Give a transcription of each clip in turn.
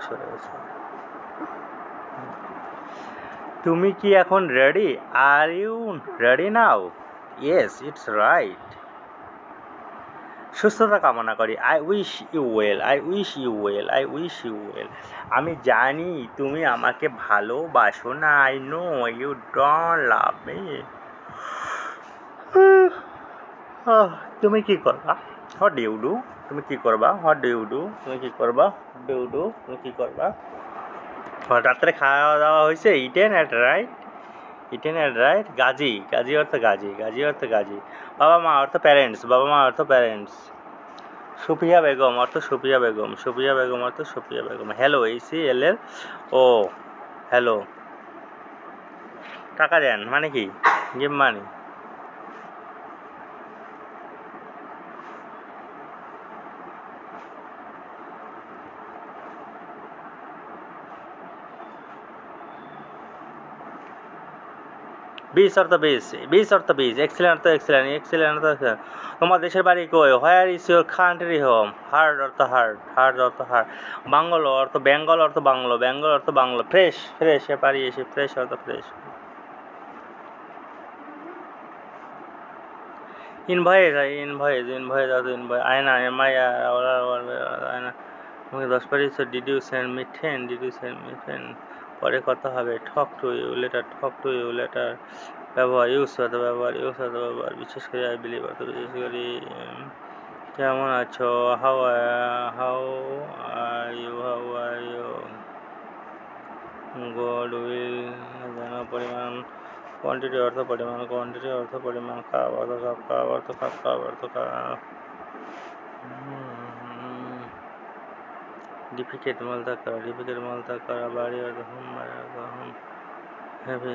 সরে গেছে। তুমি কি এখন ready? Are you ready now? Yes, it's right. সুস্থতা কামনা করি। I wish you well, I wish you well, I wish you well. আমি জানি তুমি আমাকে ভালোবাসো না। I know you don't love me. তুমি কি করবা? What do you do? তুমি কি করবা? What do you do? তুমি কি করবা? What do you do? তুমি কি করবা? রাত্রে খাওয়া দাওয়া হয়েছে? Eaten at right, eaten at right. Gazi, Gazi অর্থ গাজী, গাজী অর্থ গাজী। বাবা মা অর্থ প্যারেন্টস, বাবা মা অর্থ প্যারেন্টস। সুফিয়া বেগম অর্থ সুফিয়া বেগম, সুফিয়া বেগম অর্থ সুফিয়া বেগম। হ্যালো, HELL ও হ্যালো। টাকা দেন মানে কি? Give money. বিশ অর্থ বিশ, বিশ অর্থ বিশ। এক্সিলেন্ট অর্থ এক্সিলেন্ট, এক্সিলেন্ট অর্থ এক্সিলেন্ট। তোমার দেশের বাড়ি কই? Where is your country home? Heart অর্থ হার্ট, হার্ট অর্থ হার্ট। বাংলো অর্থ বেঙ্গল অর্থ বাংলো, বেঙ্গল অর্থ বাংলো। ফ্রেশ, ফ্রেশ এ পারি এসে, ফ্রেশ অর্থ ফ্রেশ। ইনভয়েস, ইনভয়েস, ইনভয়েস অর্থ ইনভয়েস। আয়না, MI আয়না। আমাকে 10 পারিস। Did you send me 10? Did you send me 10? পরে কথা হবে। Talk to you later, talk to you later. ব্যবহার, ইউজ অর্থ ব্যবহার, ইউজ অর্থ ব্যবহার। বিশেষ করে আই বিলিভ অর্থ বিশেষ করি। কেমন আছো? How how are you, how are you? God will যেন পরিমাণ। কোয়ান্টিটি অর্থ পরিমাণ, কোয়ান্টিটি অর্থ পরিমাণ। কাপ অর্থ কাপ, কাপ অর্থ কাপ, কাপ অর্থ কাপ। ডিফিকেট মালতা করা, ডিফিকেট মালতা করা। বাড়ি অর্থ হোম, বাড়ি অর্থ হোম। হ্যাপি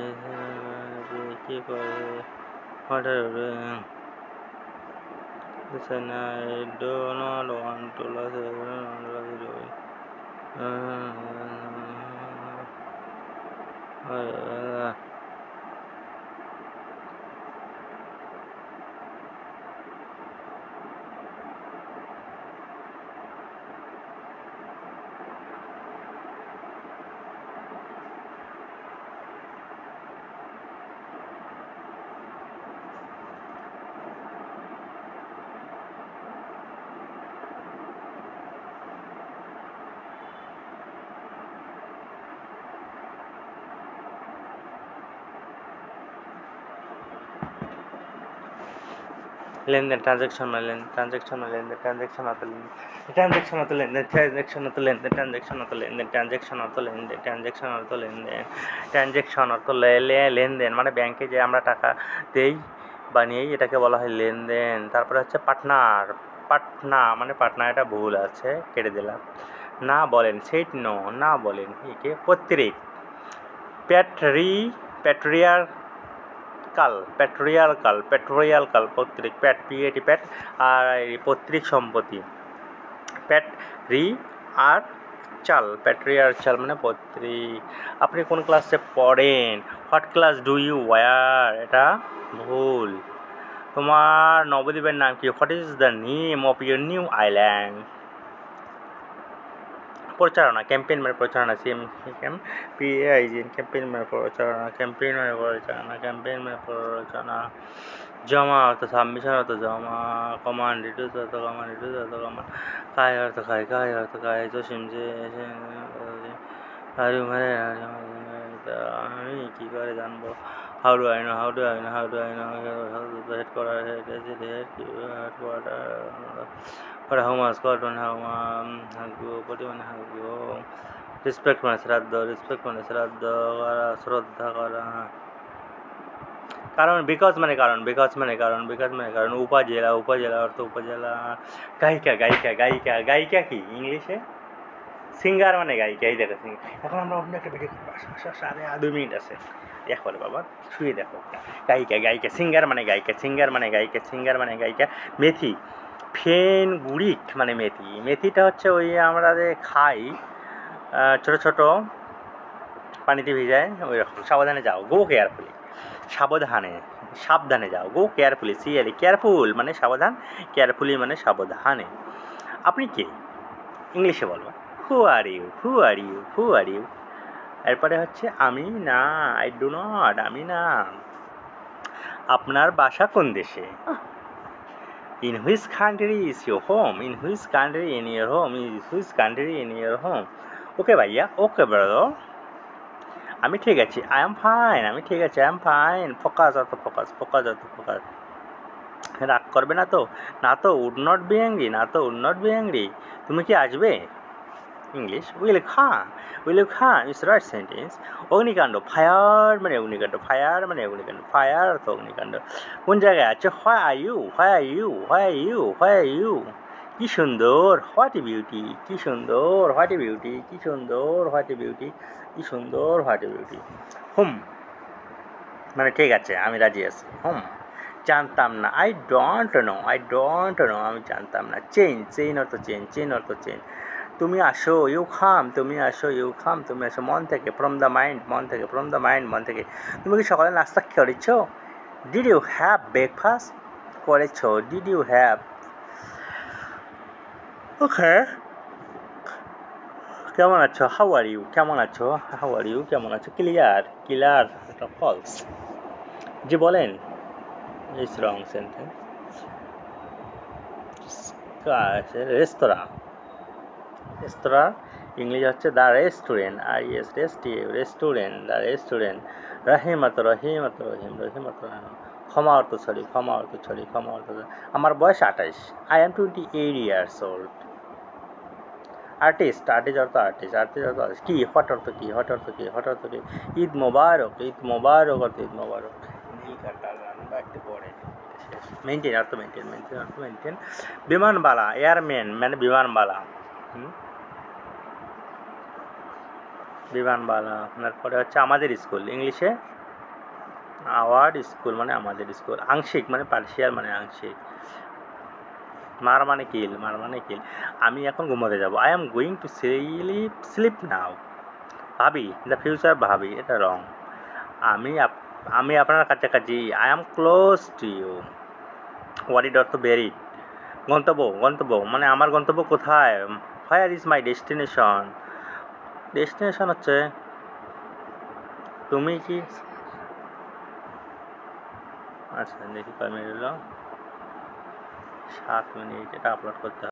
কি করে? What are listen, I do not want to lose. লেনদেন, ট্রানজ্যাকশন মানে লেনদেন, ট্রানজ্যাকশন মানে লেনদেন, ট্রানজ্যাকশন অর্থ লেনদেন, ট্রানজ্যাকশন অর্থ লেনদেন, ট্রানজ্যাকশন অর্থ লেনদেন, ট্রানজ্যাকশন অর্থ লেনদেন, ট্রানজ্যাকশন অর্থ লেনদেন, ট্রানজ্যাকশন অর্থ লেনদেন, ট্রানজ্যাকশন অর্থ লেনদেন মানে ব্যাংকে যে আমরা টাকা দেই বা নিই এটাকে বলা হয় লেনদেন। তারপরে হচ্ছে পার্টনার, পাটনা মানে পাটনা, এটা ভুল আছে, কেটে দিলাম। না বলেন, সেট নো, না বলেন। একে পত্রিক, প্যাট্রি, প্যাট্রিয়ার কাল, প্যাট্রিয়াল কাল, প্যাট্রিয়াল কাল পত্রিক। প্যাট, PAT প্যাট, আর পত্রিক সম্পত্তি। প্যাট রি আর চাল, প্যাট্রিয়ার চাল মানে পত্রিক। আপনি কোন ক্লাসে পড়েন? What class do you were? এটা ভুল। তোমার নবদ্বীপের নাম কি? What is the name of your new island? প্রচারণা, ক্যাম্পেইন মানে প্রচারণা। CAMPAIGN, ক্যাম্পেইন মানে প্রচারণা, ক্যাম্পেইন মানে প্রচারণা, ক্যাম্পেইন মানে প্রচারণা। জমা অর্থ সাবমিশন অর্থ জমা। কমান্ড, রিডিউস অর্থ কমান্ড, রিডিউস অর্থ কমান্ড। কায় অর্থ খায়, কায় অর্থ খায়। জসিম যে আমি কি করে জানবো? How do I know, how do I know, how do I know. Headquarter, headquarter. How much, কট মানে হাগু, পটি মানে হাগু। রেসপেক্ট মানে শ্রাদ্ধ, রেসপেক্ট মানে শ্রাদ্ধ করা, শ্রদ্ধা করা। কারণ, বিকজ মানে কারণ, বিকজ মানে কারণ, বিকজ মানে কারণ। উপজেলা, উপজেলা অর্থ উপজেলা। গায়িকা, গায়িকা, গায়িকা, গায়িকা কি ইংলিশে? সিঙ্গার মানে গায়িকা। এই দেখো সিঙ্গার। এখন আমরা অন্য একটা ভিডিও করবো, সাড়ে 2 মিনিট আছে। দেখো রে বাবা, শুয়ে দেখো। গায়িকা, গায়িকা, সিঙ্গার মানে গায়িকা, সিঙ্গার মানে গায়িকা, সিঙ্গার মানে গায়িকা। মেথি, ফেনগুড়িক মানে মেথি। মেথিটা হচ্ছে ওই আমরা যে খাই ছোট ছোট পানিতে ভিজায় ওই রকম। সাবধানে যাও, গো কেয়ারফুলি। সাবধানে, সাবধানে যাও, গো কেয়ারফুলি। কেয়ারফুল মানে সাবধান, কেয়ারফুলি মানে সাবধানে। আপনি কে? ইংলিশে বলবো। Who are you, who are you, who are you. এরপরে হচ্ছে আমি না, আই ডু নট, আমি না। আপনার বাসা কোন দেশে? In which country is your home? In which country in your home? In which country in your home? Okay ভাইয়া, ওকে ব্রাদার। আমি ঠিক আছি, আই এম ফাইন, আমি ঠিক আছি, আই এম ফাইন। ফোকাস অত ফোকাস, ফোকাস অত ফোকাস। রাগ করবে না তো? না তো, উড নট বি অ্যাংরি, না তো উড নট বি অ্যাংরি। তুমি কি আসবে? ইংলিশ, উইল খাম, উইল খাম ইজ রাইট সেন্টেন্স। অগ্নিকাণ্ড, ফায়ার মানে অগ্নিকাণ্ড, ফায়ার মানে অগ্নিকাণ্ড, ফায়ার অর্থ অগ্নিকাণ্ড। কোন জায়গায় আছে? Where are you, where are you, where are you, where are you. কি সুন্দর, হোয়াট এ বিউটি, কি সুন্দর, হোয়াট এ বিউটি, কি সুন্দর, হোয়াট এ বিউটি, কি সুন্দর, হোয়াট এ বিউটি। হুম মানে ঠিক আছে, আমি রাজি আছি। হুম, জানতাম না, I don't know, I don't know, আমি জানতাম না। চেঞ্জ, চেইন অর্থ চেঞ্জ, চেইন অর্থ চেঞ্জ। তুমি আসো, ইউ খাম, তুমি আসো, ইউ খাম, তুমি আসো। মন থেকে, ফ্রম দ্য মাইন্ড, মন থেকে, ফ্রম দ্য মাইন্ড, মন থেকে। তুমি কি সকালে নাস্তা করেছো? Did you have breakfast? করেছো, ডিড ইউ হ্যাভ। ওকে, কেমন আছো? হাউ আর ইউ, কেমন আছো? হাউ আর ইউ, কেমন আছো? ক্লিয়ার, ক্লিয়ার, এটা ফলস। জি বলেন, ইজ রং সেন্টেন্স। রেস্তোরাঁ, রেস্তোরাঁ ইংলিশ হচ্ছে দ্য রেস্টুরেন্ট, আর ইএস রেস্টুরেন্ট, দ্য রেস্টুরেন্ট। রহিমত, রহিমত, রহিম, রহিমত রহিম। ক্ষমা অর্থ ছড়ি, ক্ষমা অর্থ ছড়ি, ক্ষমা অর্থ। আমার বয়স 28, I am 28 years old. Artist, artist অর্থ আর্টিস্ট, আর্টিস্ট অর্থ আর্টিস্ট। কি, হট অর্থ কি, হট অর্থ কি, হট অর্থ কি। ঈদ মোবারক, ঈদ মোবারক অর্থ ঈদ মোবারক। নীল কাটা গান বা একটু পরে মেনটেন অর্থ মেনটেন, মেনটেন অর্থ মেনটেন। বিমানবালা, এয়ারম্যান মানে বিমানবালা। বিমানবালা। তারপরে হচ্ছে আমাদের স্কুল, ইংলিশে আওয়ার স্কুল মানে আমাদের স্কুল। আংশিক মানে পার্শিয়াল মানে আংশিক। মার মানে কিল, মার মানে কিল। আমি এখন ঘুমোতে যাব, I am going to sleep, sleep now. ভাবি, দ্য ফিউচার ভাবি, এটা রং। আমি আমি আপনার কাছাকাছি, I am close to you. Worried অর্থ বেরিড। গন্তব্য, গন্তব্য মানে আমার গন্তব্য কোথায়? Where is my destination? Destination হচ্ছে তুমি কি। আচ্ছা দেখি কয় মিনিট হলো, 7 মিনিট। এটা আপলোড করতে হবে।